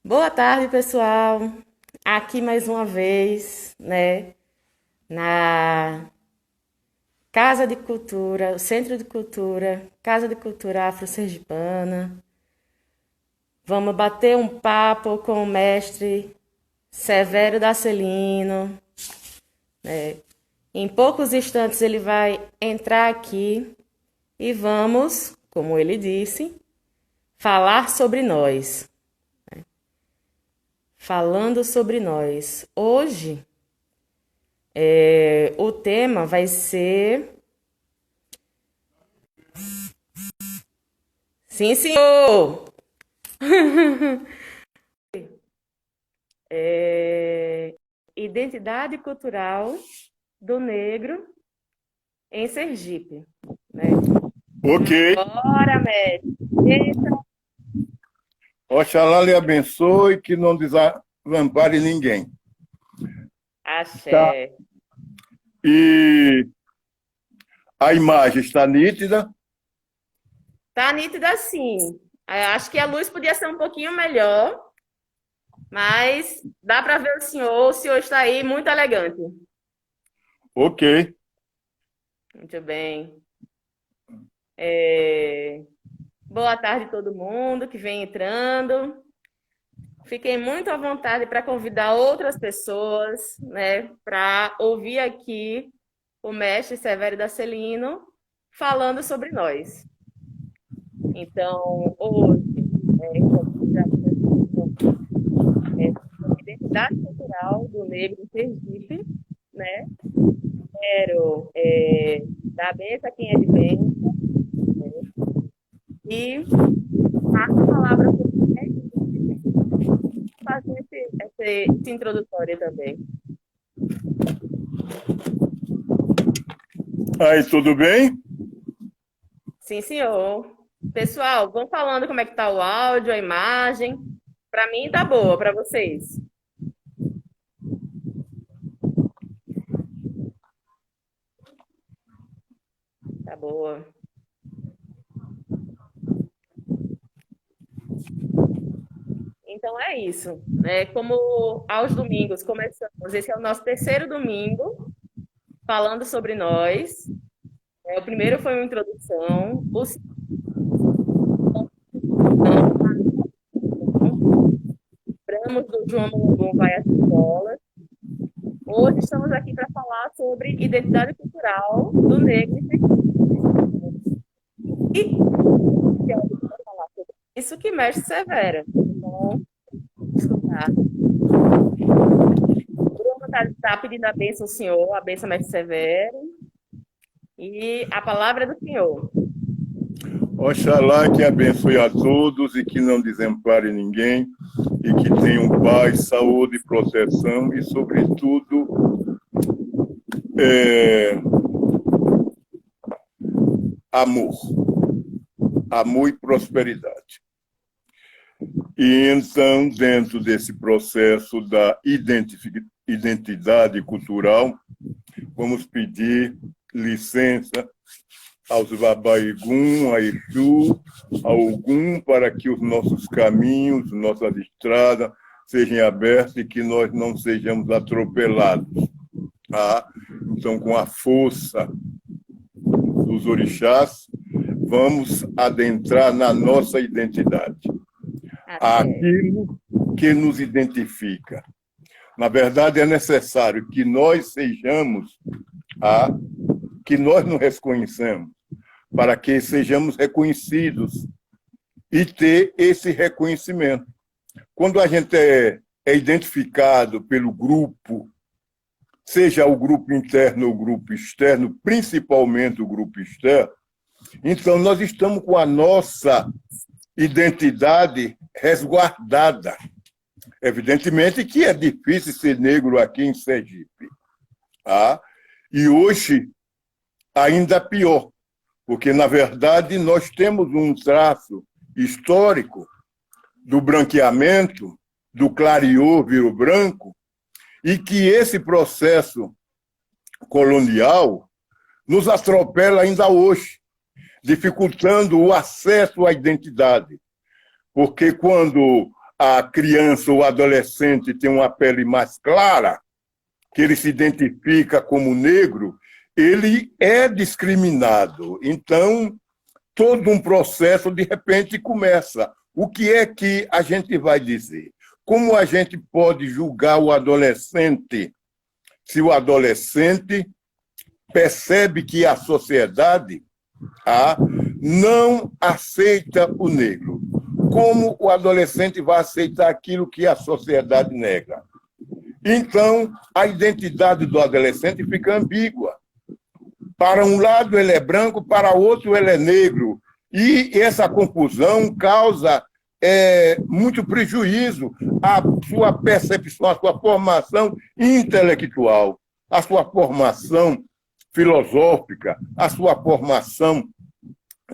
Boa tarde, pessoal. Aqui mais uma vez, né, na Casa de Cultura, o Centro de Cultura, Casa de Cultura Afro-Sergipana. Vamos bater um papo com o mestre Severo Dacelino. Em poucos instantes ele vai entrar aqui e vamos, como ele disse, falar sobre nós. Falando sobre nós. Hoje o tema vai ser. Sim, senhor! Identidade cultural do negro em Sergipe. Né? Ok. Bora, mestre! Eita, Oxalá lhe abençoe, que não desampare ninguém. Tá. axé! E a imagem está nítida? Tá nítida assim. Acho que a luz podia ser um pouquinho melhor, mas dá para ver o senhor está aí muito elegante. Ok. Muito bem. É, Boa tarde a todo mundo que vem entrando. Fiquei muito à vontade para convidar outras pessoas, né, para ouvir aqui o mestre Severo Dacelino falando sobre nós. Então, hoje, como já começou, sobre a identidade cultural do negro em Sergipe, né? Quero dar a benção a quem é de bem e passo a palavra para o mestre fazer esse introdutório também. Aí, tudo bem? Sim, senhor. Pessoal, vão falando como é que tá o áudio, a imagem. Para mim tá boa, para vocês. Tá boa. Então é isso, né? Como aos domingos começamos, esse é o nosso terceiro domingo falando sobre nós. O primeiro foi uma introdução, o segundo lembramos do João Mulungu vai às escolas. Hoje estamos aqui para falar sobre identidade cultural do negro e que é falar sobre isso que mestre Severa. Então, escutar. Bruno está pedindo a bênção ao senhor, a bênção mestre Severo. E a palavra é do senhor. Oxalá que abençoe a todos e que não desampare ninguém e que tenham paz, saúde, proteção e, sobretudo, amor. Amor e prosperidade. E então, dentro desse processo da identidade cultural, vamos pedir licença aos Babaigum, a Exu, a Ogum, para que os nossos caminhos, nossas estradas sejam abertas e que nós não sejamos atropelados. Tá? Então, com a força dos orixás, vamos adentrar na nossa identidade. Aquilo que nos identifica. Na verdade, é necessário que nós sejamos, que nós nos reconheçamos, para que sejamos reconhecidos e ter esse reconhecimento. Quando a gente é identificado pelo grupo, seja o grupo interno ou o grupo externo, principalmente o grupo externo, então nós estamos com a nossa identidade resguardada. Evidentemente que é difícil ser negro aqui em Sergipe. E hoje, ainda pior, porque, na verdade, nós temos um traço histórico do branqueamento, do clareou virou branco, e que esse processo colonial nos atropela ainda hoje, dificultando o acesso à identidade. Porque quando a criança ou adolescente tem uma pele mais clara, que ele se identifica como negro, ele é discriminado. Então, todo um processo, de repente, começa. O que é que a gente vai dizer? Como a gente pode julgar o adolescente se o adolescente percebe que a sociedade não aceita o negro? Como o adolescente vai aceitar aquilo que a sociedade nega? Então, a identidade do adolescente fica ambígua. Para um lado ele é branco, para outro ele é negro. E essa confusão causa muito prejuízo à sua percepção, à sua formação intelectual, à sua formação filosófica, à sua formação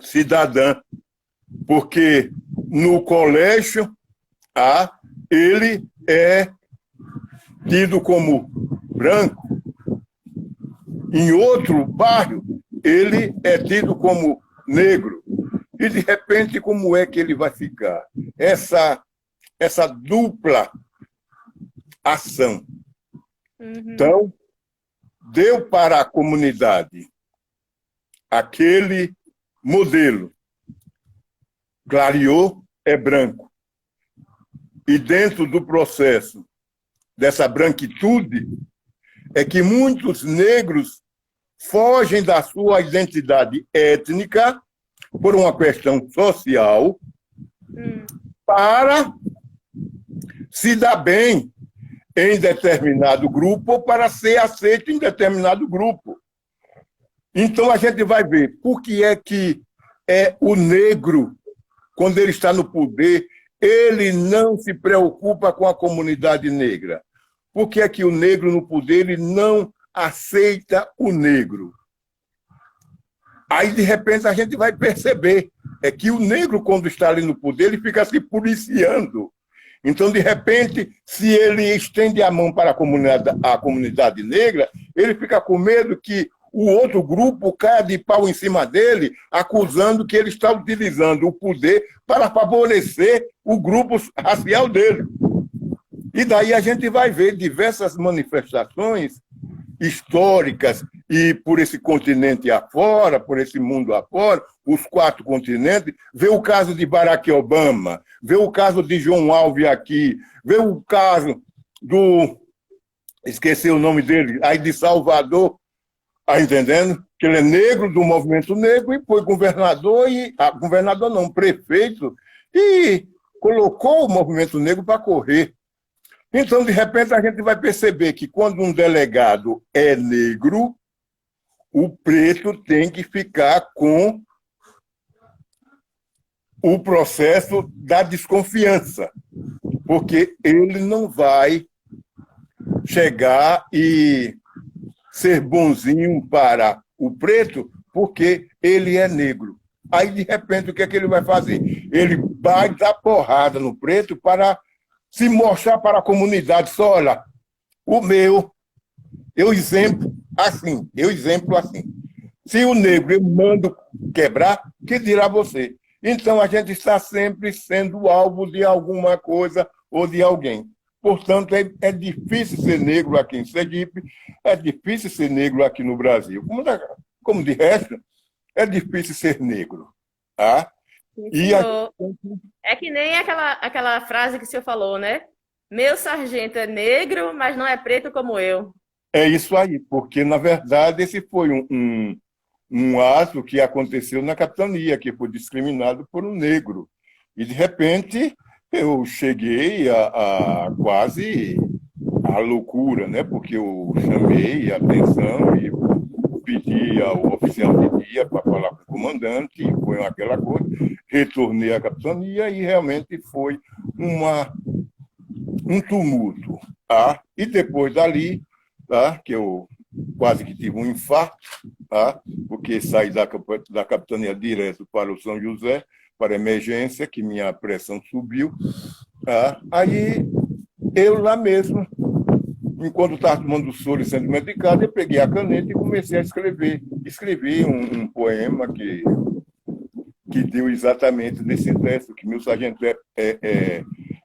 cidadã. Porque no colégio ele é tido como branco, em outro bairro ele é tido como negro. E, de repente, como é que ele vai ficar? Essa dupla ação. Então, deu para a comunidade aquele modelo. Clareou é branco. E dentro do processo dessa branquitude é que muitos negros fogem da sua identidade étnica por uma questão social para se dar bem em determinado grupo ou para ser aceito em determinado grupo. Então, a gente vai ver por que é que o negro, quando ele está no poder, ele não se preocupa com a comunidade negra. Por que é que o negro no poder ele não aceita o negro? Aí, de repente, a gente vai perceber que o negro, quando está ali no poder, ele fica se policiando. Então, de repente, se ele estende a mão para a comunidade negra, ele fica com medo que o outro grupo caia de pau em cima dele, acusando que ele está utilizando o poder para favorecer o grupo racial dele. E daí a gente vai ver diversas manifestações históricas e por esse continente afora, por esse mundo afora, os 4 continentes, vê o caso de Barack Obama, vê o caso de João Alves aqui, vê o caso esqueci o nome dele, aí de Salvador, entendendo? Que ele é negro, do movimento negro, e foi governador não, prefeito, e colocou o movimento negro para correr. Então, de repente, a gente vai perceber que quando um delegado é negro, o preto tem que ficar com o processo da desconfiança, porque ele não vai chegar e ser bonzinho para o preto, porque ele é negro. Aí, de repente, o que é que ele vai fazer? Ele vai dar porrada no preto para se mostrar para a comunidade, só olha, eu exemplo assim. Se o negro eu mando quebrar, que dirá você? Então, a gente está sempre sendo alvo de alguma coisa ou de alguém. Portanto, é difícil ser negro aqui em Sergipe, é difícil ser negro aqui no Brasil. Como de resto, é difícil ser negro. Tá? E é que nem aquela frase que o senhor falou, né? Meu sargento é negro, mas não é preto como eu. É isso aí, porque, na verdade, esse foi um ato que aconteceu na capitania, que foi discriminado por um negro. E, de repente, eu cheguei a quase a loucura, né? Porque eu chamei a atenção e pedi ao oficial de dia para falar com o comandante, e foi aquela coisa. Retornei à capitania e realmente foi um tumulto. Tá? E depois dali, tá? Que eu quase que tive um infarto, tá? Porque saí da capitania direto para o São José, para emergência, que minha pressão subiu. Tá? Aí, eu lá mesmo, enquanto estava tomando soro e sendo medicado, eu peguei a caneta e comecei a escrever. Escrevi um poema que deu exatamente nesse texto, que meu sargento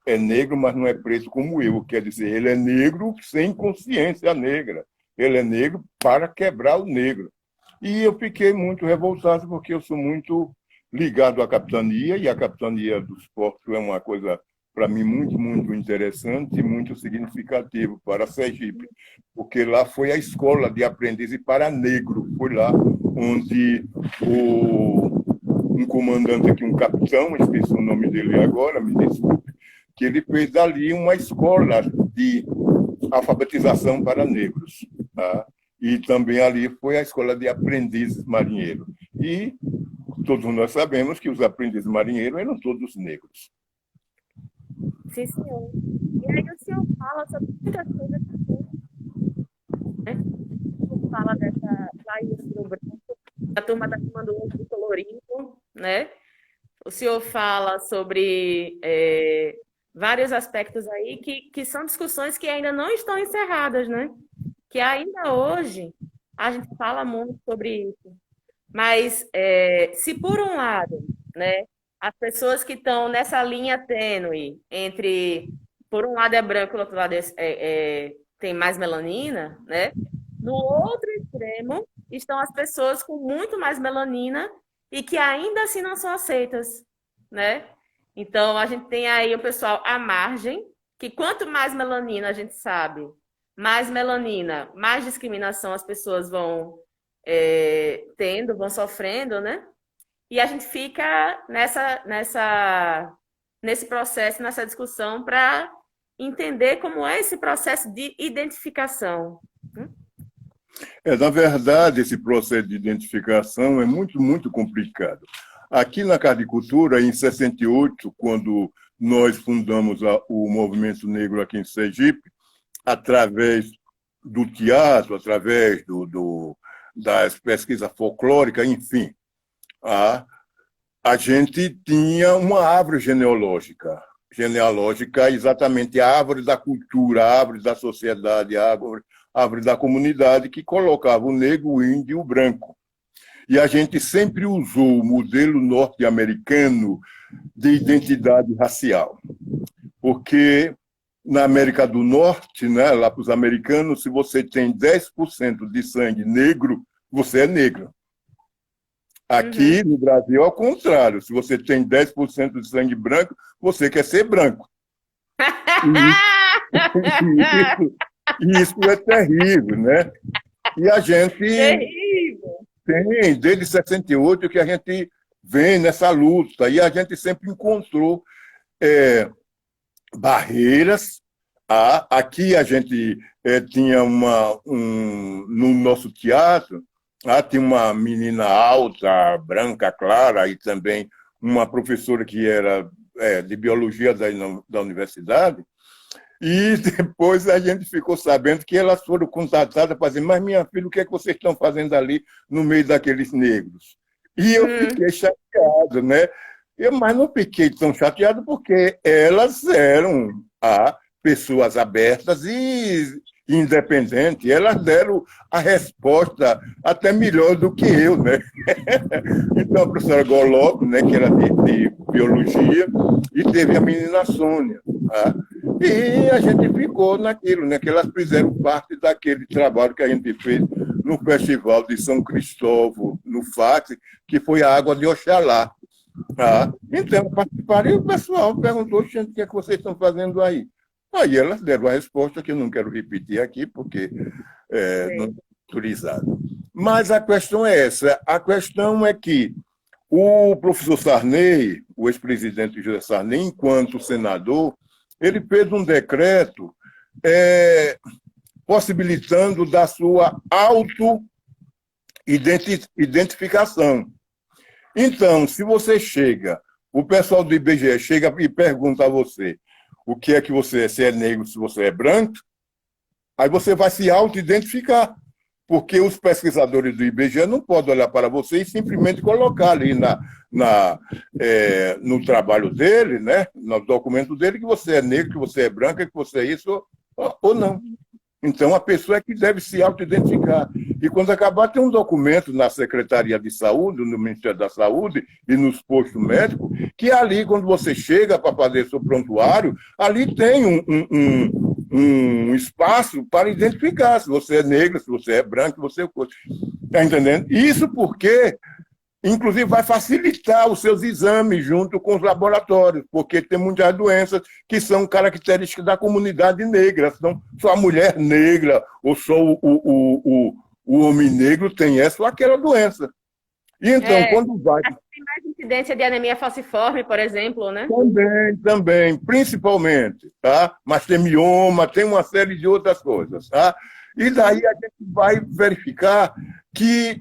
é negro, mas não é preto como eu. Quer dizer, ele é negro sem consciência negra. Ele é negro para quebrar o negro. E eu fiquei muito revoltado, porque eu sou muito ligado à capitania, e a capitania dos portos é uma coisa, para mim, muito, muito interessante e muito significativo para Sergipe, porque lá foi a escola de aprendizes para negro. Foi lá onde um comandante aqui, um capitão, esqueci o nome dele agora, me desculpe, que ele fez ali uma escola de alfabetização para negros. Tá? E também ali foi a escola de aprendizes marinheiros. E todos nós sabemos que os aprendizes marinheiros eram todos negros. Sim, senhor. E aí o senhor fala sobre muitas coisas assim, né? O senhor fala dessa Bahia do Branco, a turma está chamando hoje de colorido, né? O senhor fala sobre vários aspectos aí que são discussões que ainda não estão encerradas, né? Que ainda hoje a gente fala muito sobre isso. Mas se por um lado, né, as pessoas que estão nessa linha tênue entre, por um lado é branco, do outro lado tem mais melanina, né? No outro extremo estão as pessoas com muito mais melanina e que ainda assim não são aceitas, né? Então a gente tem aí o pessoal à margem, que quanto mais melanina a gente sabe, mais melanina, mais discriminação as pessoas vão tendo, vão sofrendo, né? E a gente fica nesse processo, nessa discussão, para entender como é esse processo de identificação. Na verdade, esse processo de identificação é muito, muito complicado. Aqui na Cardicultura, em 68, quando nós fundamos o Movimento Negro aqui em Sergipe, através do teatro, através das pesquisas folclóricas, enfim, a gente tinha uma árvore genealógica. Genealógica, exatamente a árvore da cultura, a árvore da sociedade, a árvore da comunidade, que colocava o negro, o índio e o branco. E a gente sempre usou o modelo norte-americano de identidade racial. Porque na América do Norte, né, lá para os americanos, se você tem 10% de sangue negro, você é negro. Aqui no Brasil, ao contrário, se você tem 10% de sangue branco, você quer ser branco. Isso é terrível, né? E a gente tem, desde 68, que a gente vem nessa luta, e a gente sempre encontrou barreiras. Aqui a gente tinha no nosso teatro, tinha uma menina alta, branca, clara, e também uma professora que era de biologia da universidade. E depois a gente ficou sabendo que elas foram contatadas para dizer: mas minha filha, o que é que vocês estão fazendo ali no meio daqueles negros? E eu fiquei chateado, né? Mas não fiquei tão chateado porque elas eram pessoas abertas e independentes. Elas deram a resposta até melhor do que eu, né? Então, a professora Goloco, né, que era de biologia, e teve a menina Sônia. E a gente ficou naquilo, né, que elas fizeram parte daquele trabalho que a gente fez no Festival de São Cristóvão, no FACS, que foi a Água de Oxalá. Então, participaram e o pessoal perguntou: gente, o que é que vocês estão fazendo aí? Aí elas deram a resposta, que eu não quero repetir aqui, porque não é autorizado. Mas a questão é essa. A questão é que o professor Sarney, o ex-presidente José Sarney, enquanto senador, ele fez um decreto possibilitando da sua auto-identificação. Então, se você o pessoal do IBGE chega e pergunta a você o que é que você é, se é negro, se você é branco, aí você vai se auto-identificar, porque os pesquisadores do IBGE não podem olhar para você e simplesmente colocar ali no trabalho dele, né, no documento dele, que você é negro, que você é branco, que você é isso ou não. Então, a pessoa é que deve se auto-identificar. E quando acabar, tem um documento na Secretaria de Saúde, no Ministério da Saúde e nos postos médicos, que ali, quando você chega para fazer seu prontuário, ali tem um espaço para identificar se você é negro, se você é branco, se você é coisa. Está entendendo? Isso porque, inclusive, vai facilitar os seus exames junto com os laboratórios, porque tem muitas doenças que são características da comunidade negra. Então, só a mulher negra ou só o homem negro tem essa ou aquela doença. E então, quando vai... Tem mais incidência de anemia falciforme, por exemplo, né? Também, principalmente, tá? Mas tem mioma, tem uma série de outras coisas, tá? E daí a gente vai verificar que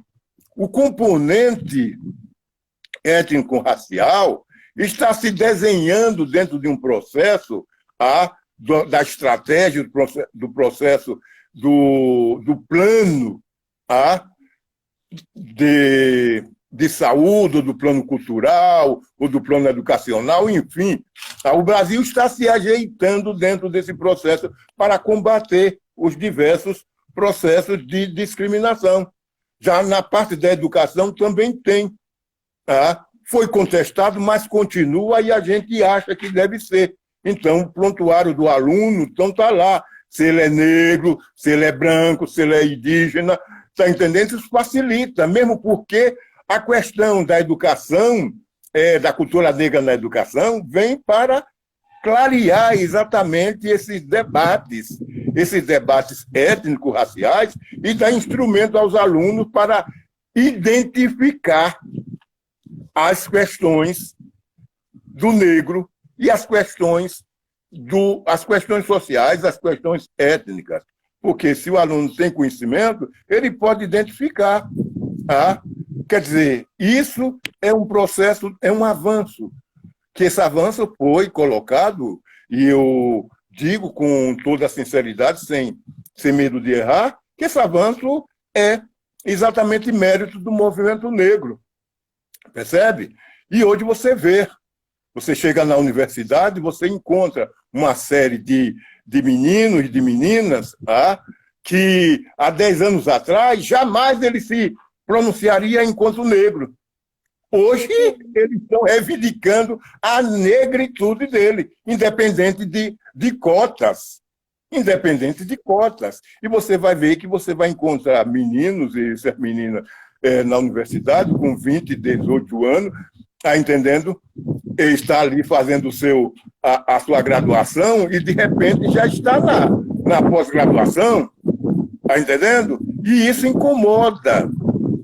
o componente étnico-racial está se desenhando dentro de um processo da estratégia, do processo do plano de saúde, ou do plano cultural, ou do plano educacional, enfim. O Brasil está se ajeitando dentro desse processo para combater os diversos processos de discriminação. Já na parte da educação também tem. Foi contestado, mas continua e a gente acha que deve ser. Então, o prontuário do aluno está lá. Se ele é negro, se ele é branco, se ele é indígena, está entendendo? Isso facilita, mesmo porque a questão da educação, da cultura negra na educação, vem para clarear exatamente esses debates étnico-raciais e dar instrumento aos alunos para identificar as questões do negro e as questões sociais, as questões étnicas. Porque se o aluno tem conhecimento, ele pode identificar. Quer dizer, isso é um processo, é um avanço, que esse avanço foi colocado, e eu digo com toda a sinceridade, sem medo de errar, que esse avanço é exatamente mérito do movimento negro. Percebe? E hoje você chega na universidade, você encontra uma série de meninos e de meninas que há 10 anos atrás jamais ele se pronunciaria enquanto negro. Hoje eles estão reivindicando a negritude dele, independente de cotas. Independente de cotas. E você vai ver que você vai encontrar meninos e essas meninas na universidade com 20, 18 anos, está entendendo? Ele está ali fazendo a sua graduação e, de repente, já está na pós-graduação, está entendendo? E isso incomoda.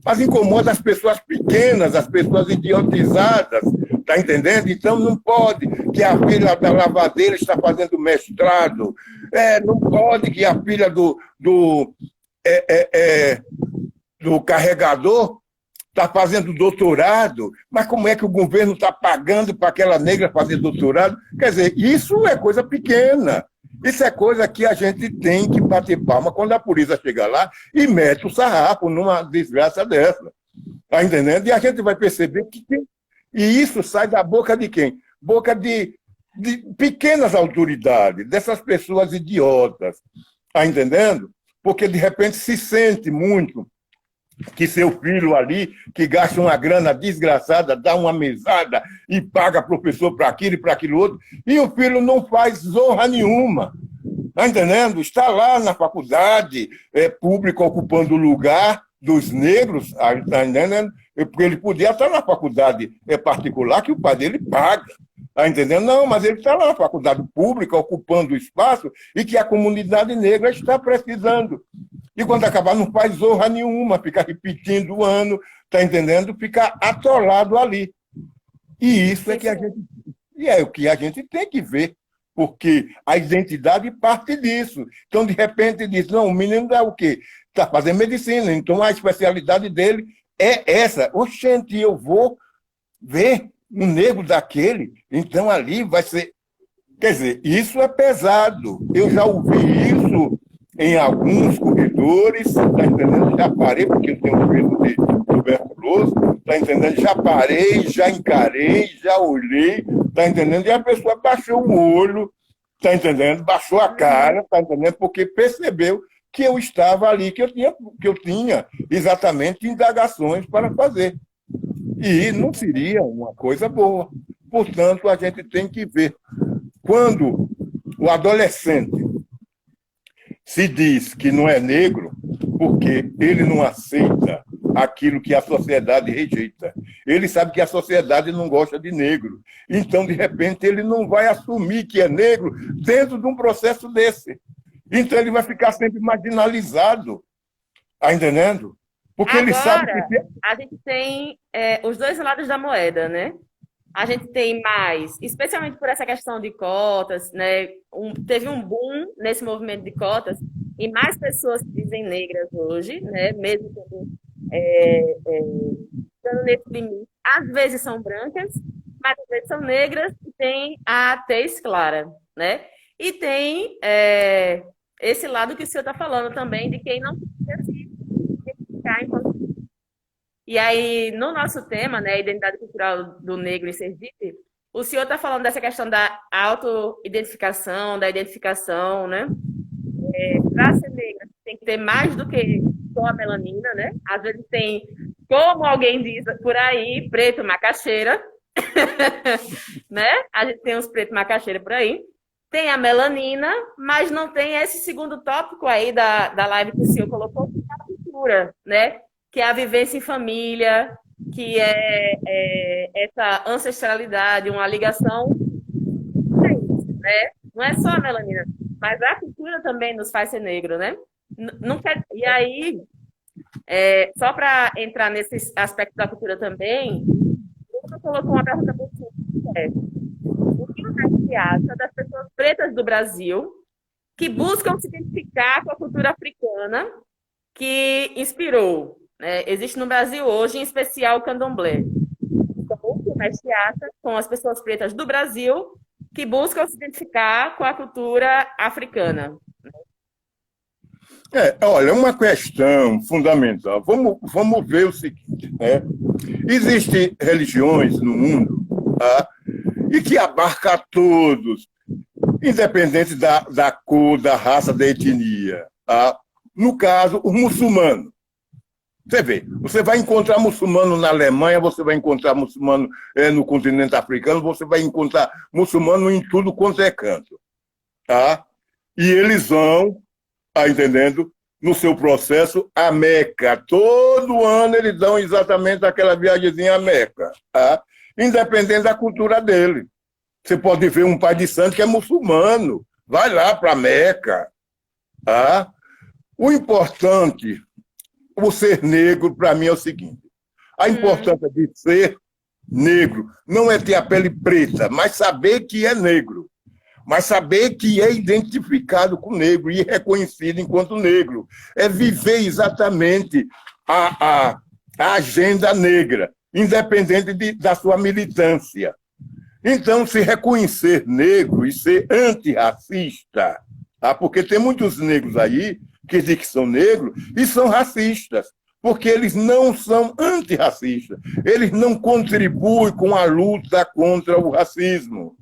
Mas incomoda as pessoas pequenas, as pessoas idiotizadas, está entendendo? Então, não pode que a filha da lavadeira está fazendo mestrado, não pode que a filha do carregador está fazendo doutorado, mas como é que o governo está pagando para aquela negra fazer doutorado? Quer dizer, isso é coisa pequena. Isso é coisa que a gente tem que bater palma quando a polícia chega lá e mete o sarrafo numa desgraça dessa. Está entendendo? E a gente vai perceber que e isso sai da boca de quem? Boca de pequenas autoridades, dessas pessoas idiotas. Está entendendo? Porque, de repente, se sente muito que seu filho ali, que gasta uma grana desgraçada, dá uma mesada e paga professor para aquilo e para aquilo outro, e o filho não faz zorra nenhuma. Está entendendo? Está lá na faculdade pública ocupando o lugar dos negros, está entendendo? Porque ele podia estar na faculdade particular que o pai dele paga. Está entendendo? Não, mas ele está lá na faculdade pública ocupando o espaço e que a comunidade negra está precisando. E quando acabar, não faz zorra nenhuma, fica repetindo o ano, está entendendo? Fica atolado ali. E isso é que a gente. E é o que a gente tem que ver, porque a identidade parte disso. Então, de repente, diz: não, o menino é o quê? Está fazendo medicina, então a especialidade dele é essa. Oxente, eu vou ver um negro daquele, então ali vai ser. Quer dizer, isso é pesado. Eu já ouvi isso em alguns corredores, está entendendo? Já parei, porque eu tenho medo de tuberculose, está entendendo? Já parei, já encarei, já olhei, está entendendo? E a pessoa baixou o olho, está entendendo? Baixou a cara, está entendendo? Porque percebeu que eu estava ali, que eu tinha exatamente indagações para fazer. E não seria uma coisa boa. Portanto, a gente tem que ver. Quando o adolescente se diz que não é negro, porque ele não aceita aquilo que a sociedade rejeita. Ele sabe que a sociedade não gosta de negro. Então, de repente, ele não vai assumir que é negro dentro de um processo desse. Então, ele vai ficar sempre marginalizado. Está entendendo? Porque ele sabe Agora, que. a gente tem os dois lados da moeda, né? A gente tem mais, especialmente por essa questão de cotas, né? Teve um boom nesse movimento de cotas e mais pessoas se dizem negras hoje, né? Mesmo quando estando nesse limite. Às vezes são brancas, mas às vezes são negras e tem a tez clara, né? E tem esse lado que o senhor está falando também, de quem não precisa se identificar enquanto. E aí, no nosso tema, né, identidade cultural do negro em Sergipe, o senhor está falando dessa questão da auto-identificação, da identificação, né? Para ser negra, tem que ter mais do que só a melanina, né? Às vezes tem, como alguém diz por aí, preto macaxeira, né? A gente tem uns preto macaxeira por aí. Tem a melanina, mas não tem esse segundo tópico aí da live que o senhor colocou, que é a cultura, né? Que é a vivência em família, que é essa ancestralidade, uma ligação, né? Não é só a melanina, mas a cultura também nos faz ser negro, né? Não quer... E aí, só para entrar nesse aspecto da cultura também, você colocou uma pergunta muito simples, o que você acha das pessoas pretas do Brasil que buscam se identificar com a cultura africana que inspirou, né? Existe no Brasil hoje, em especial, o candomblé. Então, o que você acha com as pessoas pretas do Brasil que buscam se identificar com a cultura africana? Olha, uma questão fundamental. Vamos ver o seguinte, né? Existem religiões no mundo, tá? E que abarca a todos, independente da cor, da raça, da etnia. Tá? No caso, o muçulmano. Você vê, você vai encontrar muçulmano na Alemanha, você vai encontrar muçulmano no continente africano, você vai encontrar muçulmano em tudo quanto é canto. Tá? E eles vão, tá entendendo? No seu processo, a Meca. Todo ano eles dão exatamente aquela viagemzinha a Meca. Tá? Independente da cultura dele. Você pode ver um pai de santo que é muçulmano. Vai lá para a Meca. Tá? O importante, o ser negro, para mim, é o seguinte. A importância de ser negro não é ter a pele preta, mas saber que é negro. Mas saber que é identificado com negro e reconhecido enquanto negro. É viver exatamente a agenda negra, independente da sua militância. Então, se reconhecer negro e ser antirracista, tá? Porque tem muitos negros aí que dizem que são negros e são racistas, porque eles não são antirracistas, eles não contribuem com a luta contra o racismo.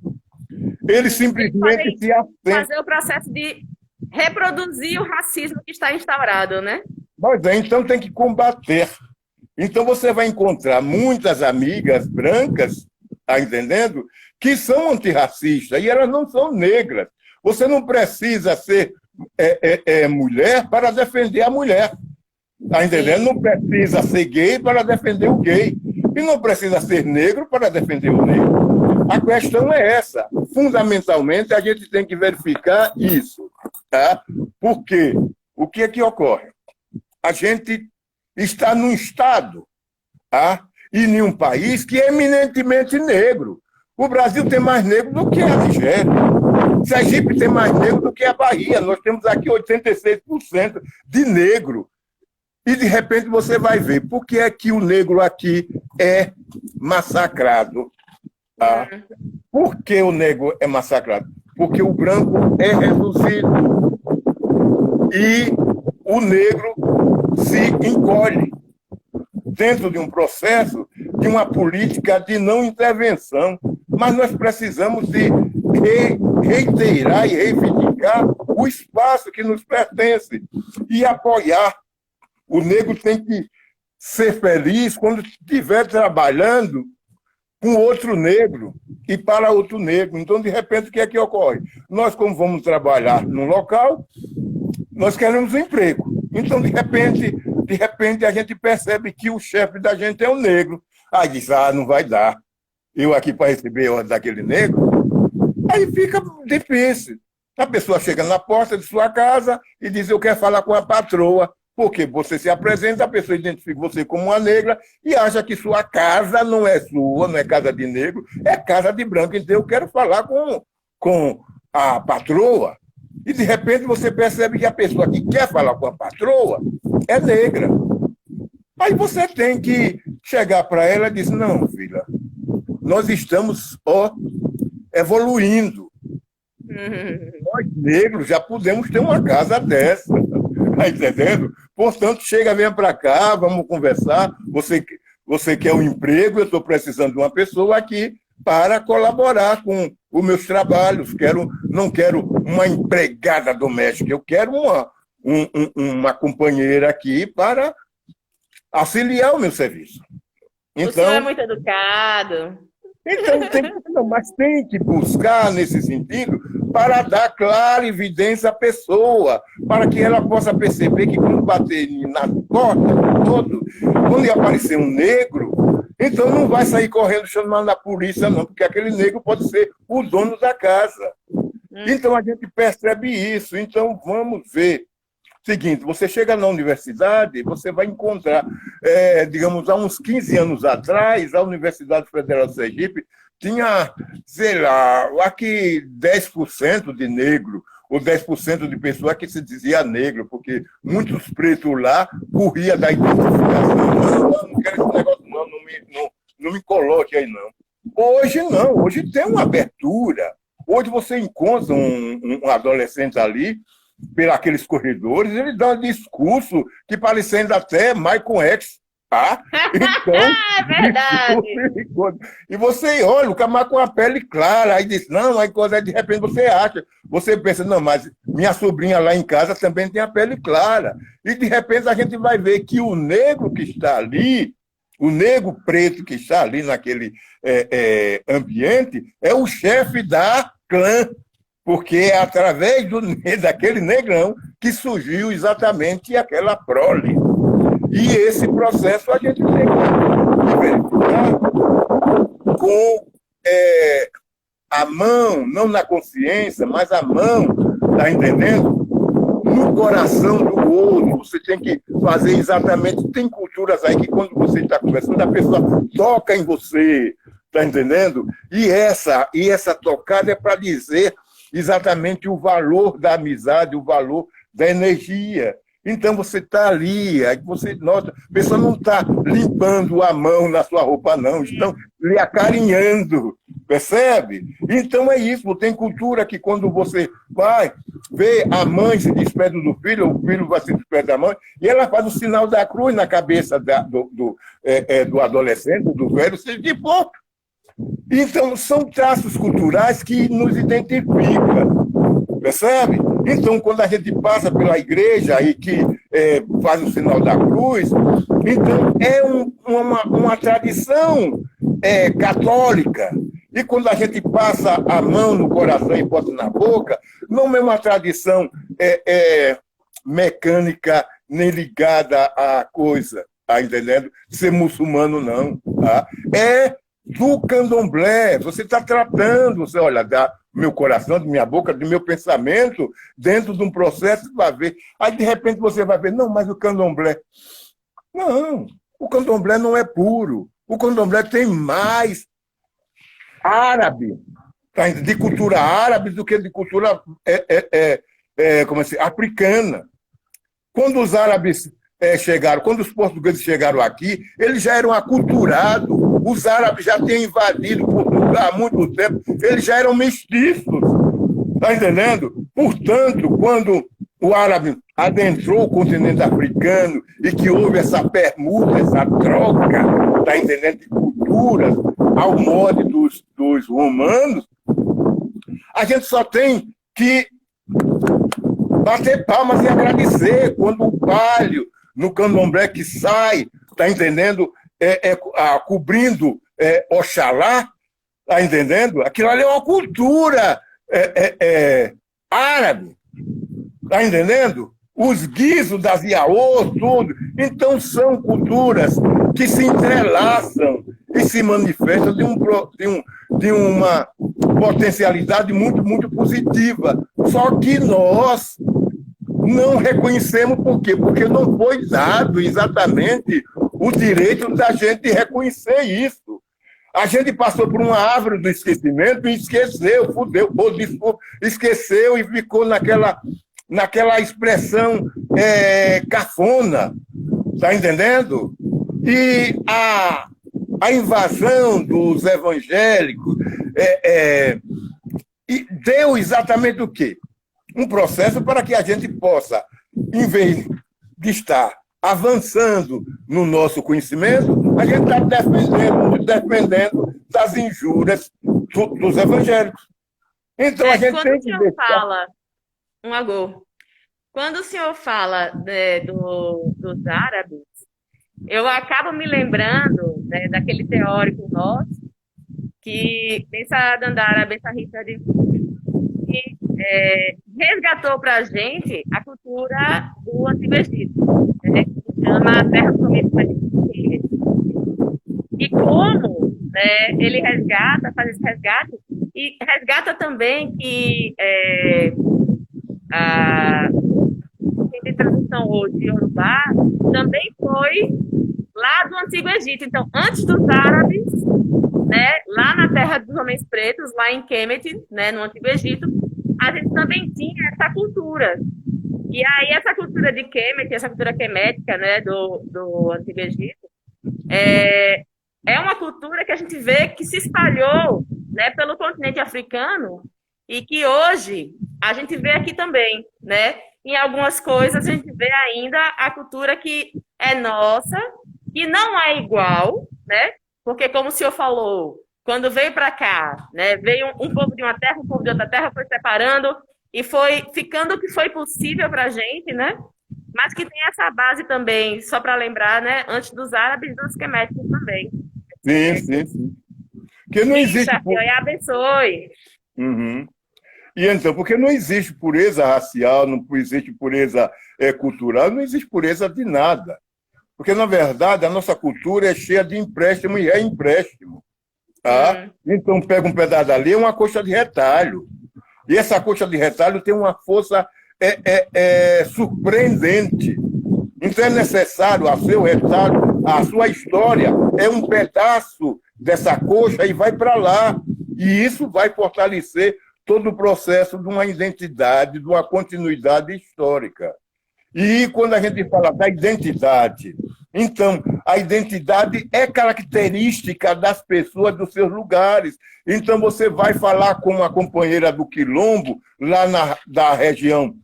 Eles simplesmente se assentam. Fazer o processo de reproduzir o racismo que está instaurado, né? Pois é, então tem que combater. Então você vai encontrar muitas amigas brancas, tá entendendo? Que são antirracistas e elas não são negras. Você não precisa ser mulher para defender a mulher. Tá entendendo? Não precisa ser gay para defender o gay. E não precisa ser negro para defender o negro. A questão é essa. Fundamentalmente, a gente tem que verificar isso. Tá? Por quê? O que é que ocorre? A gente está num estado, tá? E em um país que é eminentemente negro. O Brasil tem mais negro do que a Nigéria. Sergipe tem mais negro do que a Bahia. Nós temos aqui 86% de negro. E, de repente, você vai ver por que é que o negro aqui é massacrado. Tá? Por que o negro é massacrado? Porque o branco é reduzido. E o negro se encolhe dentro de um processo de uma política de não intervenção. Mas nós precisamos de reiterar e reivindicar o espaço que nos pertence e apoiar. O negro tem que ser feliz quando estiver trabalhando com outro negro e para outro negro. Então, de repente, o que é que ocorre? Nós, como vamos trabalhar num local, nós queremos um emprego. Então, de repente, a gente percebe que o chefe da gente é um negro. Aí diz, não vai dar. Eu aqui para receber ordem daquele negro. Aí fica difícil. A pessoa chega na porta de sua casa e diz, eu quero falar com a patroa. Porque você se apresenta, a pessoa identifica você como uma negra e acha que sua casa não é sua, não é casa de negro, é casa de branco. Então eu quero falar com a patroa. E de repente você percebe que a pessoa que quer falar com a patroa é negra. Aí você tem que chegar para ela e dizer, não, filha, nós estamos evoluindo. Nós negros já podemos ter uma casa dessa. Está entendendo? Portanto, chega, venha para cá, vamos conversar. Você quer um emprego, eu estou precisando de uma pessoa aqui para colaborar com os meus trabalhos. Não quero uma empregada doméstica, eu quero uma companheira aqui para auxiliar o meu serviço. Então, o senhor é muito educado. Então, mas tem que buscar nesse sentido para dar clara evidência à pessoa, para que ela possa perceber que quando bater na porta, quando aparecer um negro, então não vai sair correndo chamando a polícia, não, porque aquele negro pode ser o dono da casa. Então a gente percebe isso. Então vamos ver. Seguinte, você chega na universidade, você vai encontrar, digamos, há uns 15 anos atrás, a Universidade Federal do Sergipe tinha, sei lá, aqui 10% de negro, ou 10% de pessoa que se dizia negro, porque muitos pretos lá corriam da identificação. Não quero esse negócio, não me coloque aí, não. Hoje não, hoje tem uma abertura. Hoje você encontra um adolescente ali, pelos corredores, ele dá um discurso que parecendo até Michael X. Tá? Então, é verdade. E você olha, o camarada com a pele clara, aí diz, não, aí de repente você pensa, não, mas minha sobrinha lá em casa também tem a pele clara. E de repente a gente vai ver que o negro que está ali, o negro preto que está ali naquele ambiente, é o chefe da clã. Porque é através daquele negrão que surgiu exatamente aquela prole. E esse processo a gente tem que verificar com a mão, não na consciência, mas a mão, está entendendo? No coração do outro. Você tem que fazer exatamente. Tem culturas aí que quando você está conversando, a pessoa toca em você, está entendendo? E essa tocada é para dizer exatamente o valor da amizade, o valor da energia. Então você está ali, aí você nota, a pessoa não está limpando a mão na sua roupa, não, estão lhe acarinhando, percebe? Então é isso, tem cultura que quando você vai ver a mãe se despede do filho, o filho vai se despedir da mãe, e ela faz o sinal da cruz na cabeça do adolescente, do velho, seja de pouco. Então, são traços culturais que nos identificam, percebe? Então, quando a gente passa pela igreja e que faz o sinal da cruz, então é uma tradição católica. E quando a gente passa a mão no coração e bota na boca, não é uma tradição mecânica nem ligada à coisa, tá entendendo? Ser muçulmano, não. Tá? Do candomblé, você está tratando, você olha, do meu coração, de minha boca, do meu pensamento, dentro de um processo que vai ver. Aí, de repente, você vai ver, não, mas o candomblé. Não, o candomblé não é puro. O candomblé tem mais árabe, de cultura árabe, do que de cultura africana. Quando os árabes chegaram, quando os portugueses chegaram aqui, eles já eram aculturados. Os árabes já tinham invadido Portugal há muito tempo, eles já eram mestiços, está entendendo? Portanto, quando o árabe adentrou o continente africano e que houve essa permuta, essa troca, está entendendo, de culturas, ao modo dos romanos, a gente só tem que bater palmas e agradecer quando o palio no candomblé que sai, tá entendendo? Cobrindo Oxalá, tá entendendo? Aquilo ali é uma cultura árabe, tá entendendo? Os guizos das Iaô, tudo. Então, são culturas que se entrelaçam e se manifestam de uma potencialidade muito, muito positiva. Só que nós não reconhecemos por quê? Porque não foi dado exatamente o direito da gente reconhecer isso. A gente passou por uma árvore do esquecimento e esqueceu, esqueceu e ficou naquela expressão cafona, tá entendendo? E a invasão dos evangélicos deu exatamente o quê? Um processo para que a gente possa, em vez de estar avançando no nosso conhecimento, a gente está defendendo das injúrias dos evangélicos. Então, a gente tem que deixar... Quando o senhor fala dos árabes, eu acabo me lembrando, né, daquele teórico nosso, que pensa Dandara Bessarrita, que resgatou para a gente a cultura do Antigo Egito, né, que chama a Terra Prometida. E como, né, ele faz esse resgate, e resgata também que de tradução hoje de Yorubá também foi lá do Antigo Egito. Então, antes dos árabes, né, lá na terra dos homens pretos, lá em Kemet, né, no Antigo Egito, a gente também tinha essa cultura. E aí, essa cultura de Kemet, essa cultura quemética, né, do Antigo Egito, é uma cultura que a gente vê que se espalhou, né, pelo continente africano e que hoje a gente vê aqui também, né? Em algumas coisas a gente vê ainda a cultura que é nossa, que não é igual, né? Porque, como o senhor falou, quando veio para cá, né, veio um povo de uma terra, um povo de outra terra, foi separando e foi ficando o que foi possível para a gente, né? Mas que tem essa base também, só para lembrar, né? Antes dos árabes e dos queméticos também. Sim. Porque não existe... E abençoe. Uhum. E então, porque não existe pureza racial, não existe pureza cultural, não existe pureza de nada. Porque, na verdade, a nossa cultura é cheia de empréstimo e reempréstimo. Tá? Então, pega um pedaço dali, é uma coxa de retalho. E essa coxa de retalho tem uma força surpreendente. Então, é necessário, a seu retalho, a sua história, é um pedaço dessa coxa e vai para lá. E isso vai fortalecer todo o processo de uma identidade, de uma continuidade histórica. E quando a gente fala da identidade, então, a identidade é característica das pessoas dos seus lugares. Então, você vai falar com uma companheira do Quilombo, lá da região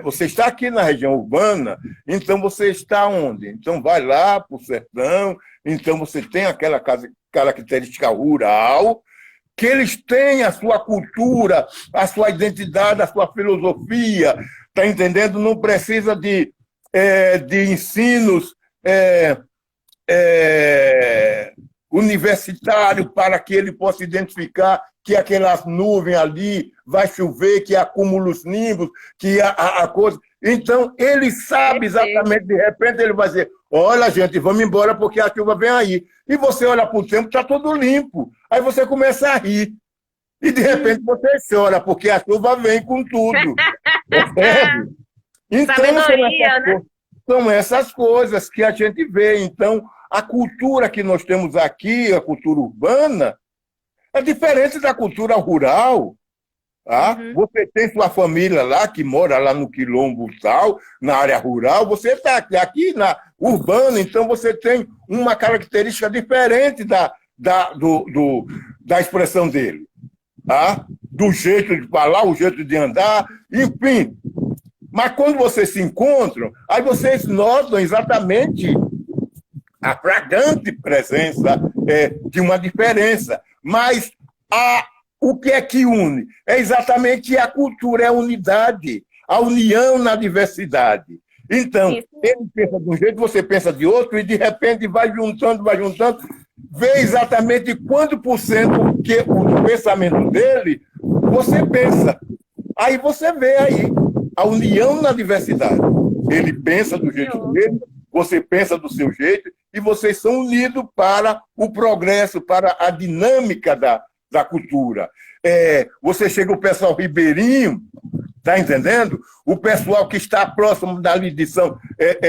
você está aqui na região urbana, então você está onde? Então, vai lá para o sertão, então você tem aquela característica rural, que eles têm a sua cultura, a sua identidade, a sua filosofia, tá entendendo? Não precisa de ensinos universitários para que ele possa identificar que aquelas nuvens ali vai chover, que há cúmulos nimbos, que a coisa... Então, ele sabe exatamente, de repente ele vai dizer, olha, gente, vamos embora porque a chuva vem aí. E você olha para o tempo, está tudo limpo. Aí você começa a rir. E, de repente, você chora, porque a chuva vem com tudo. Percebe? Então, são essas coisas que a gente vê. Então, a cultura que nós temos aqui, a cultura urbana, é diferente da cultura rural. Tá? Você tem sua família lá, que mora lá no Quilombo tal, na área rural, você está aqui na urbana, então você tem uma característica diferente da expressão dele. Tá? Do jeito de falar, o jeito de andar, enfim. Mas quando vocês se encontram, aí vocês notam exatamente a flagrante presença de uma diferença. Mas O que é que une? É exatamente a cultura, é a unidade, a união na diversidade. Então, Isso. ele pensa de um jeito, você pensa de outro, e de repente vai juntando, vê exatamente quanto por cento que o pensamento dele você pensa. Aí você vê aí a união na diversidade. Ele pensa do jeito dele, você pensa do seu jeito, e vocês são unidos para o progresso, para a dinâmica da cultura. Você chega o pessoal ribeirinho, está entendendo? O pessoal que está próximo da lidição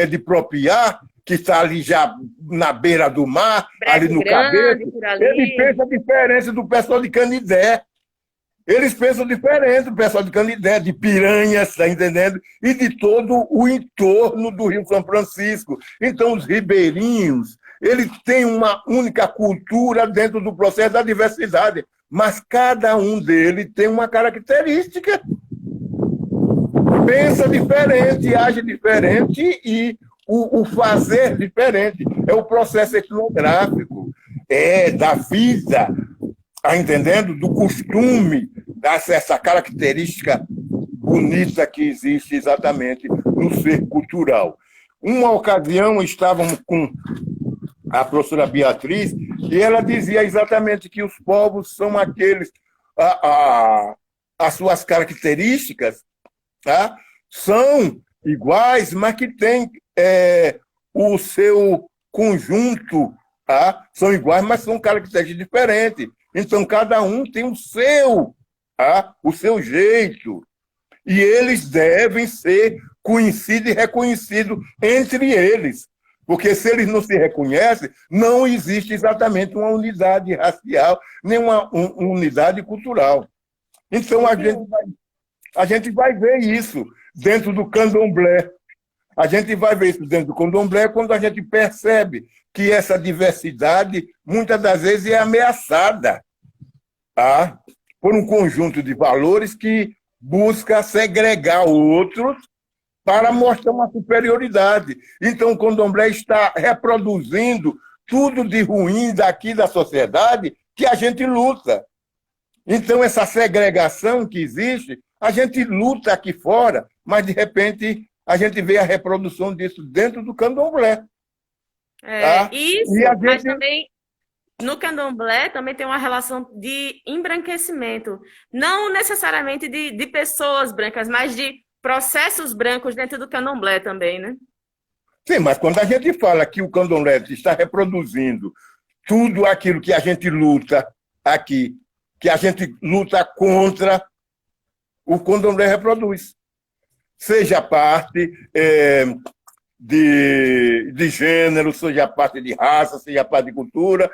de Propiá, que está ali já na beira do mar, ali no Cabeça, ele pensa diferente do pessoal de Canidé. Eles pensam diferente do pessoal de Canidé, de Piranhas, está entendendo? E de todo o entorno do Rio São Francisco. Então, os ribeirinhos, eles têm uma única cultura dentro do processo da diversidade, mas cada um deles tem uma característica. Pensa diferente, age diferente e o fazer diferente. É o processo etnográfico, da vida, está entendendo? Do costume, essa característica bonita que existe exatamente no ser cultural. Uma ocasião, estávamos com a professora Beatriz, e ela dizia exatamente que os povos são aqueles, as suas características, tá? São iguais, mas que têm o seu conjunto, tá? São iguais, mas são características diferentes. Então, cada um tem o seu jeito. E eles devem ser conhecidos e reconhecidos entre eles. Porque se eles não se reconhecem, não existe exatamente uma unidade racial, nem uma unidade cultural. Então, a gente vai ver isso dentro do candomblé. A gente vai ver isso dentro do candomblé quando a gente percebe que essa diversidade, muitas das vezes, é ameaçada, tá? Por um conjunto de valores que busca segregar outros para mostrar uma superioridade. Então, o candomblé está reproduzindo tudo de ruim daqui da sociedade que a gente luta. Então, essa segregação que existe, a gente luta aqui fora, mas, de repente, a gente vê a reprodução disso dentro do candomblé. Tá? Isso, mas também no candomblé também tem uma relação de embranquecimento. Não necessariamente de pessoas brancas, mas de processos brancos dentro do candomblé também, né? Sim, mas quando a gente fala que o candomblé está reproduzindo tudo aquilo que a gente luta aqui, que a gente luta contra, o candomblé reproduz. Seja parte de gênero, seja parte de raça, seja parte de cultura,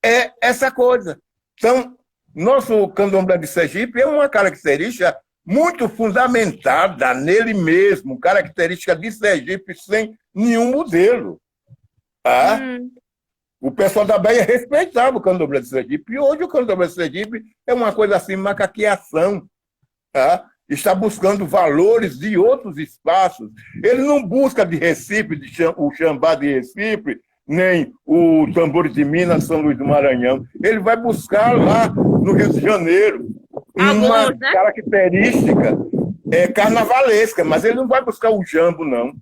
é essa coisa. Então, nosso candomblé de Sergipe é uma característica muito fundamentada nele mesmo, característica de Sergipe sem nenhum modelo. Tá? O pessoal da Bahia respeitava o candomblé de Sergipe, e hoje o candomblé de Sergipe é uma coisa assim, macaqueação. Tá? Está buscando valores de outros espaços. Ele não busca de Recife, o Xambá de Recife, nem o tambor de Minas, São Luís do Maranhão. Ele vai buscar lá no Rio de Janeiro uma característica carnavalesca, mas ele não vai buscar o jambo, não.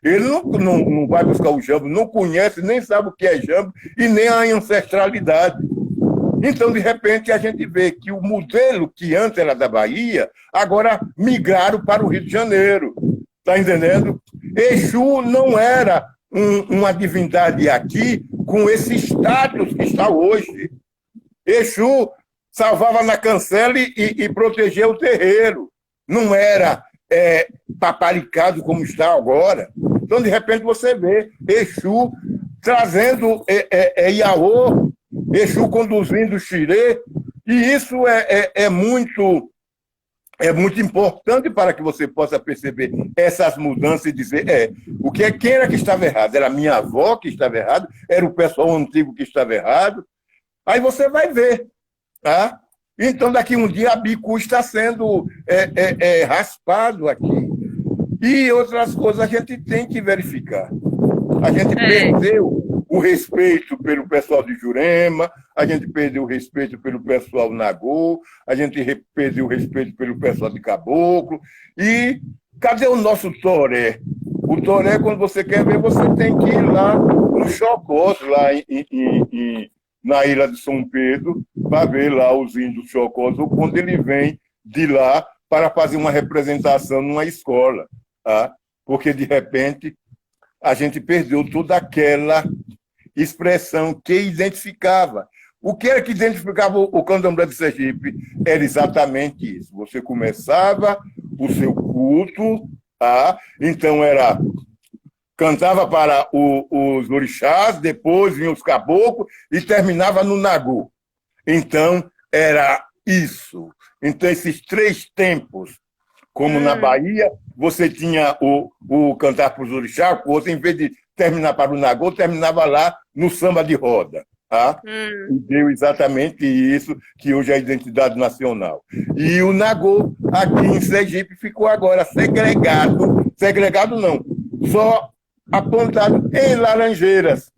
Ele não vai buscar o jambo, não conhece, nem sabe o que é jambo e nem a ancestralidade. Então, de repente, a gente vê que o modelo que antes era da Bahia, agora migraram para o Rio de Janeiro. Está entendendo? Exu não era uma divindade aqui com esse status que está hoje. Exu salvava na cancela e protegia o terreiro. Não era paparicado como está agora. Então, de repente, você vê Exu trazendo Iaô, Exu conduzindo o xirê, e isso é muito importante para que você possa perceber essas mudanças e dizer, quem era que estava errado? Era a minha avó que estava errado? Era o pessoal antigo que estava errado? Aí você vai ver, tá? Então, daqui um dia, a bicu está sendo raspado aqui. E outras coisas a gente tem que verificar. A gente perdeu o respeito pelo pessoal de Jurema, a gente perdeu o respeito pelo pessoal Nagô, a gente perdeu o respeito pelo pessoal de Caboclo. E cadê o nosso toré? O toré, quando você quer ver, você tem que ir lá no Chocós, lá na Ilha de São Pedro, para ver lá os índios Chocós, ou quando ele vem de lá para fazer uma representação numa escola. Tá? Porque, de repente, a gente perdeu toda aquela expressão que identificava. O que era que identificava o candomblé de Sergipe? Era exatamente isso. Você começava o seu culto, tá? Então cantava para os orixás, depois vinham os caboclos e terminava no nagô. Então, era isso. Então, esses 3 tempos, como na Bahia, você tinha o cantar para os orixás, o outro, em vez de terminar para o nagô, terminava lá no samba de roda. Tá? E deu exatamente isso que hoje é a identidade nacional. E o nagô, aqui em Sergipe, ficou agora segregado não, só apontado em Laranjeiras,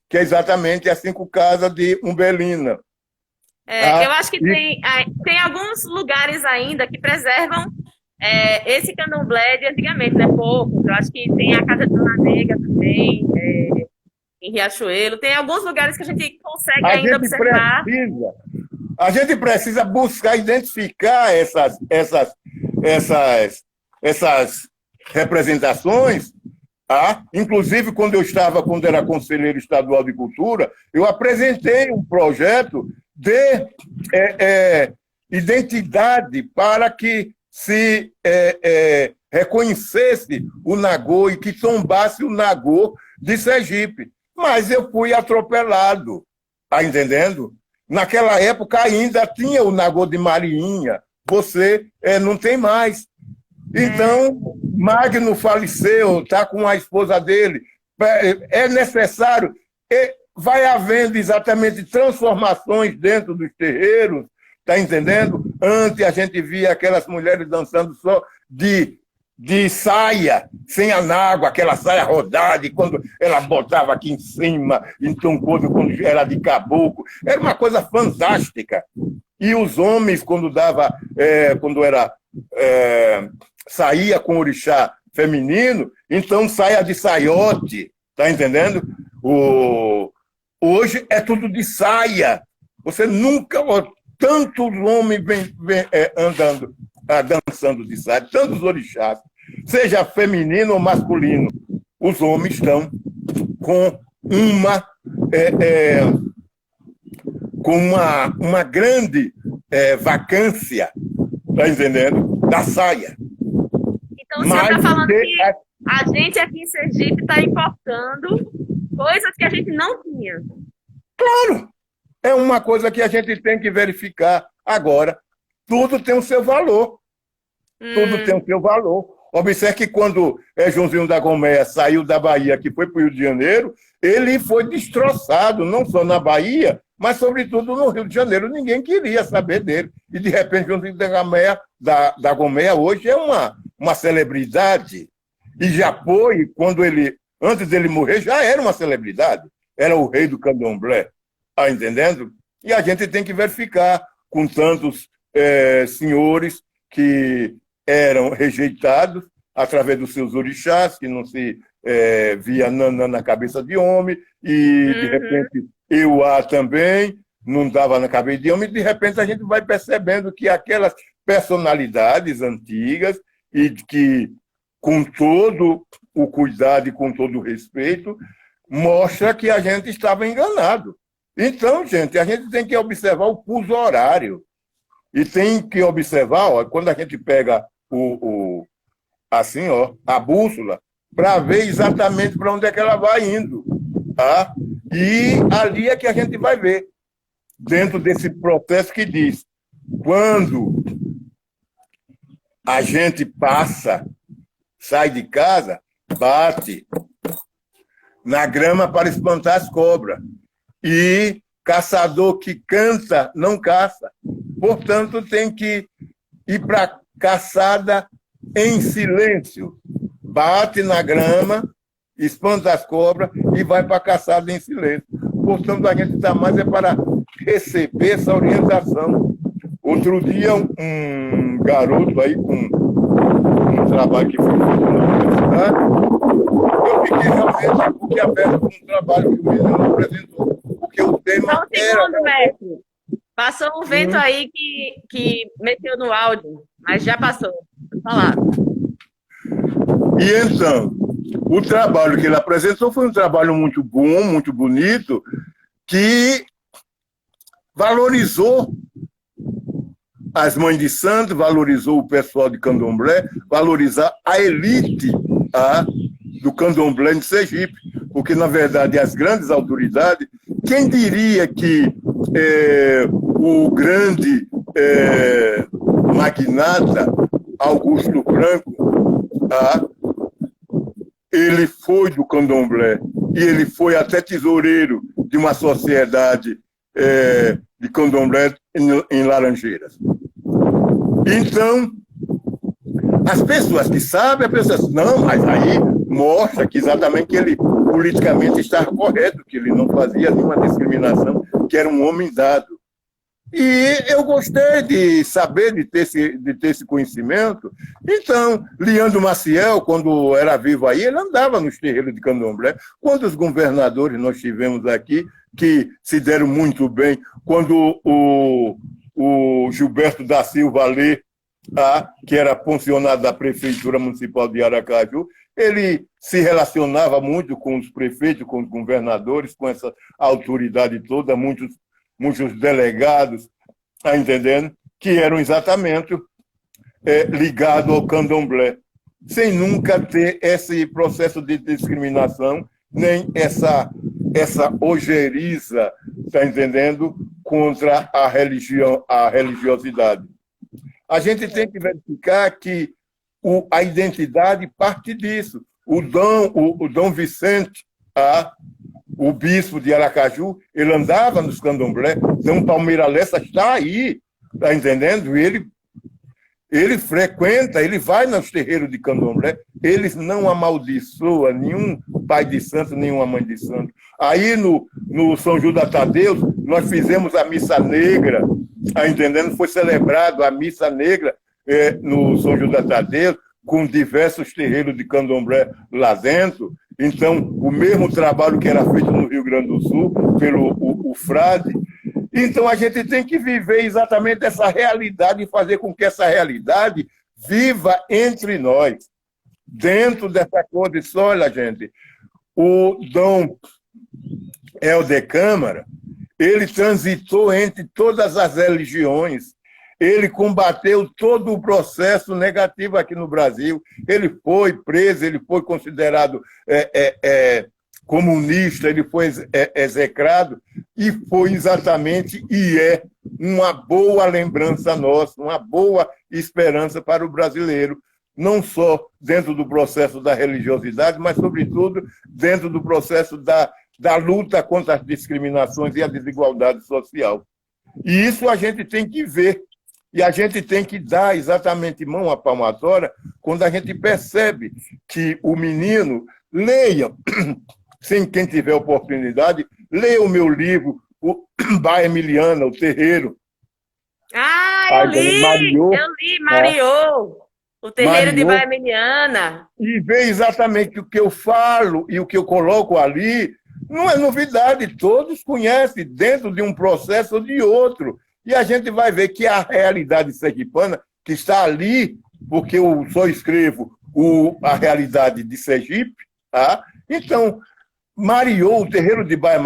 que é exatamente as 5 casas de Umbelina. Eu acho que tem alguns lugares ainda que preservam esse candomblé de antigamente, né? Poucos. Eu acho que tem a Casa de Dona Negra também, em Riachuelo. Tem alguns lugares que a gente consegue ainda observar. A gente precisa buscar identificar essas representações. Tá? Inclusive, quando era conselheiro estadual de cultura, eu apresentei um projeto de identidade para que se reconhecesse o nagô e que tombasse o nagô de Sergipe. Mas eu fui atropelado, tá entendendo? Naquela época ainda tinha o nagô de Mariinha, você não tem mais. Então, Magno faleceu, está com a esposa dele. É necessário, vai havendo exatamente transformações dentro dos terreiros, tá entendendo? Antes a gente via aquelas mulheres dançando só de saia, sem anágua, aquela saia rodada, e quando ela botava aqui em cima, então quando era de caboclo, era uma coisa fantástica. E os homens, quando saía com orixá feminino, então saia de saiote, tá entendendo? Hoje é tudo de saia. Você nunca... Tantos homens andando, dançando de saia, tantos orixás, seja feminino ou masculino, os homens estão com uma grande vacância, tá entendendo? Da saia. Então, o senhor está falando que a gente aqui em Sergipe está importando coisas que a gente não tinha. Claro! É uma coisa que a gente tem que verificar. Agora, tudo tem o seu valor. Tudo tem o seu valor. Observe que quando Joãozinho da Gomeia saiu da Bahia, que foi para o Rio de Janeiro, ele foi destroçado, não só na Bahia, mas sobretudo no Rio de Janeiro. Ninguém queria saber dele. E, de repente, Joãozinho da Gomeia hoje é uma celebridade. E já foi, antes dele morrer, já era uma celebridade. Era o rei do candomblé. Está entendendo? E a gente tem que verificar com tantos senhores que eram rejeitados através dos seus orixás, que não se via nanã na cabeça de homem, e de repente Euá também não dava na cabeça de homem, e de repente a gente vai percebendo que aquelas personalidades antigas, e que com todo o cuidado e com todo o respeito, mostra que a gente estava enganado. Então, gente, a gente tem que observar o fuso horário. E tem que observar, quando a gente pega a bússola, para ver exatamente para onde é que ela vai indo. Tá? E ali é que a gente vai ver, dentro desse processo que diz, quando a gente sai de casa, bate na grama para espantar as cobras. E caçador que canta, não caça. Portanto, tem que ir para a caçada em silêncio. Bate na grama espanta as cobras e vai para a caçada em silêncio. Portanto, a gente está mais para receber essa orientação. Outro dia, um garoto aí com um trabalho que foi feito na universidade, eu fiquei realmente boquiaberto com um trabalho que o menino apresentou, porque o tema Só um segundo, mestre. Passou um vento aí que meteu no áudio, mas já passou. Vou falar. E então, o trabalho que ele apresentou foi um trabalho muito bom, muito bonito, que valorizou as mães de santo, valorizou o pessoal de candomblé, valorizar a elite do candomblé de Sergipe, porque, na verdade, as grandes autoridades, quem diria que o grande magnata Augusto Franco, ele foi do candomblé e ele foi até tesoureiro de uma sociedade de candomblé em Laranjeiras. Então, as pessoas que sabem, as pessoas não, mas aí mostra que exatamente que ele politicamente estava correto, que ele não fazia nenhuma discriminação, que era um homem dado. E eu gostei de saber, de ter esse conhecimento. Então, Leandro Maciel, quando era vivo aí, ele andava nos terreiros de candomblé. Quantos governadores nós tivemos aqui que se deram muito bem? Quando o Gilberto da Silva Lê, que era funcionário da Prefeitura Municipal de Aracaju, ele se relacionava muito com os prefeitos, com os governadores, com essa autoridade toda, muitos delegados, tá entendendo? Que eram exatamente ligados ao candomblé, sem nunca ter esse processo de discriminação, nem essa ojeriza, tá entendendo? Contra a religião, a religiosidade. A gente tem que verificar que a identidade parte disso. O Dom Vicente, o bispo de Aracaju, ele andava nos candomblé, Dom Palmeira Lessa está aí, está entendendo? Ele frequenta, ele vai nos terreiros de candomblé, eles não amaldiçoam nenhum pai de santo, nenhuma mãe de santo. Aí no São Judas Tadeu, nós fizemos a missa negra, está entendendo? Foi celebrado a missa negra no São Judas Tadeu, com diversos terreiros de candomblé lá dentro. Então, o mesmo trabalho que era feito no Rio Grande do Sul, pelo o frade. Então, a gente tem que viver exatamente essa realidade e fazer com que essa realidade viva entre nós. Dentro dessa condição, olha, gente, o Dom Helder Câmara, ele transitou entre todas as religiões. Ele combateu todo o processo negativo aqui no Brasil. Ele foi preso, ele foi considerado comunista, ele foi execrado, e foi exatamente, e é uma boa lembrança nossa, uma boa esperança para o brasileiro, não só dentro do processo da religiosidade, mas, sobretudo, dentro do processo da luta contra as discriminações e a desigualdade social. E isso a gente tem que ver. E a gente tem que dar exatamente mão à palmatória quando a gente percebe que o menino, leia, sem quem tiver oportunidade, leia o meu livro, o Baia Emiliana, o Terreiro. Eu li, Mariô, o Terreiro de Baia Emiliana. E ver exatamente o que eu falo e o que eu coloco ali, não é novidade, todos conhecem dentro de um processo ou de outro. E a gente vai ver que a realidade sergipana, que está ali, porque eu só escrevo a realidade de Sergipe, então, Mariô, o terreiro de Baia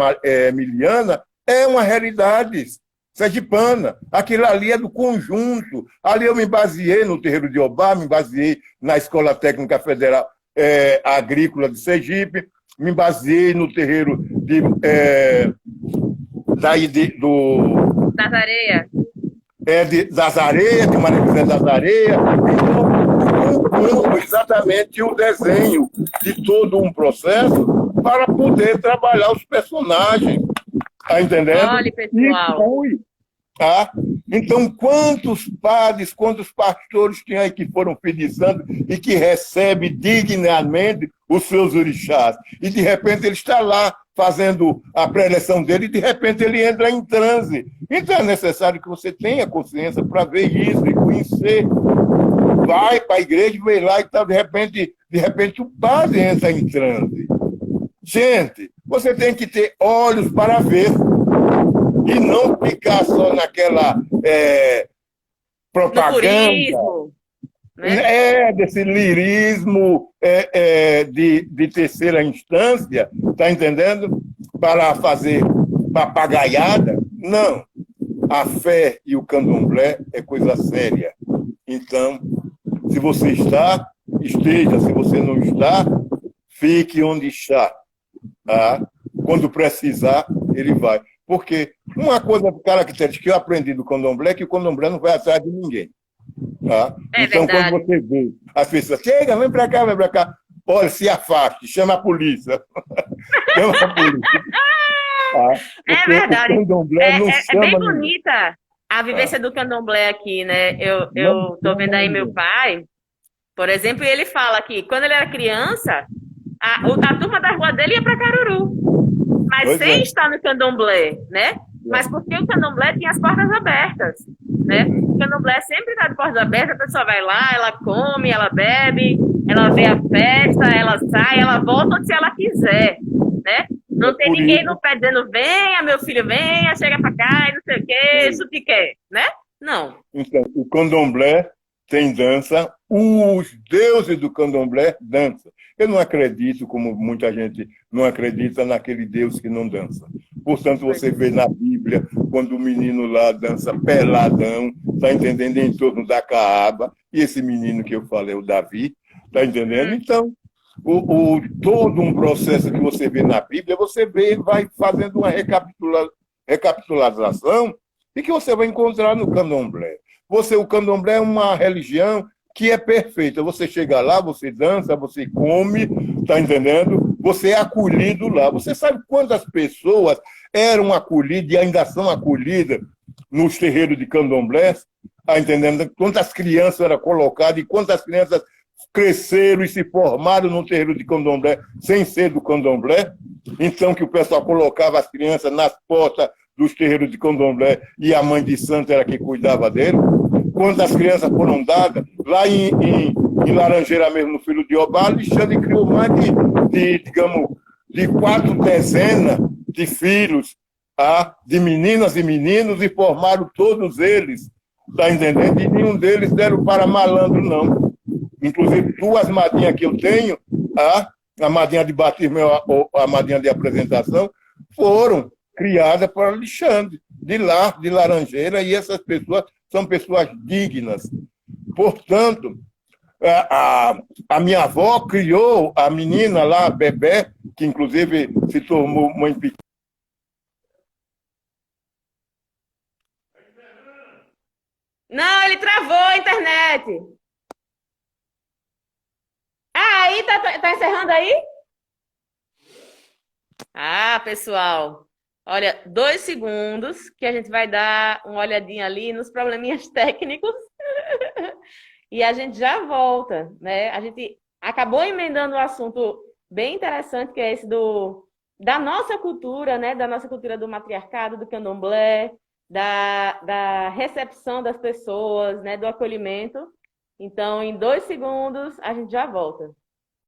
Emiliana, é uma realidade sergipana. Aquilo ali é do conjunto. Ali eu me baseei no terreiro de Obá, me baseei na Escola Técnica Federal Agrícola de Sergipe, me baseei no terreiro Das Areias. Das Areias, de Maria José das Areias. Então, exatamente o desenho de todo um processo para poder trabalhar os personagens. Está entendendo? Olha, pessoal. Então, quantos padres, quantos pastores tem aí que foram filhos de santo e que recebem dignamente os seus orixás? E, de repente, ele está lá fazendo a preleção dele e, de repente, ele entra em transe. Então, é necessário que você tenha consciência para ver isso e conhecer. Vai para a igreja, vê lá e tal, de repente o padre entra em transe. Gente, você tem que ter olhos para ver e não ficar só naquela propaganda, né? Desse lirismo de terceira instância, tá entendendo? Para fazer papagaiada. Não. A fé e o candomblé é coisa séria. Então, se você está, esteja. Se você não está, fique onde está. Tá? Quando precisar, ele vai. Porque uma coisa característica que eu aprendi do candomblé é que o candomblé não vai atrás de ninguém. Tá? Então, verdade. Quando você vê as pessoas, chega, vem para cá, olha, se afaste, chama a polícia. Chama a polícia. Tá? É verdade. É bem bonita a vivência do candomblé aqui, né? Eu tô vendo aí meu pai, por exemplo, e ele fala que quando ele era criança, a turma da rua dele ia para Caruru. Mas sem estar no candomblé, né? Mas porque o candomblé tinha as portas abertas, né? O candomblé sempre está de portas abertas, a pessoa vai lá, ela come, ela bebe, ela vê a festa, ela sai, ela volta se ela quiser, né? Não tem ninguém no pé dizendo, venha, meu filho, venha, chega pra cá e não sei o quê, isso que quer, né? Não. Então, o candomblé tem dança, os deuses do candomblé dançam. Eu não acredito, como muita gente não acredita, naquele Deus que não dança. Portanto, você vê na Bíblia, quando o menino lá dança peladão, tá entendendo, em torno da caaba, e esse menino que eu falei, o Davi, tá entendendo? Então, todo um processo que você vê na Bíblia, você vê, vai fazendo uma recapitulação e que você vai encontrar no candomblé. O candomblé é uma religião que é perfeita. Você chega lá, você dança, você come, tá entendendo? Você é acolhido lá. Você sabe quantas pessoas eram acolhidas e ainda são acolhidas nos terreiros de candomblé? Tá entendendo? Quantas crianças eram colocadas e quantas crianças cresceram e se formaram no terreiro de candomblé sem ser do candomblé? Então, que o pessoal colocava as crianças nas portas dos terreiros de candomblé e a mãe de santo era quem cuidava dele. Quantas crianças foram dadas lá em Laranjeira mesmo, no Filho de Obá, Alexandre criou mais de 4 dezenas de filhos, tá? De meninas e meninos, e formaram todos eles, tá entendendo? E nenhum deles deram para malandro, não. Inclusive, 2 madrinhas que eu tenho, a madrinha de batismo e a madrinha de apresentação, foram criadas por Alexandre, de lá, de Laranjeira, e essas pessoas são pessoas dignas. Portanto, a minha avó criou a menina lá, a Bebé, que inclusive se tornou mãe pequena. Não, ele travou a internet. Aí, tá encerrando aí? Pessoal, olha, 2 segundos que a gente vai dar uma olhadinha ali nos probleminhas técnicos e a gente já volta, né? A gente acabou emendando um assunto bem interessante, que é esse da nossa cultura, né? Da nossa cultura do matriarcado, do candomblé, da recepção das pessoas, né? Do acolhimento. Então, em 2 segundos, a gente já volta.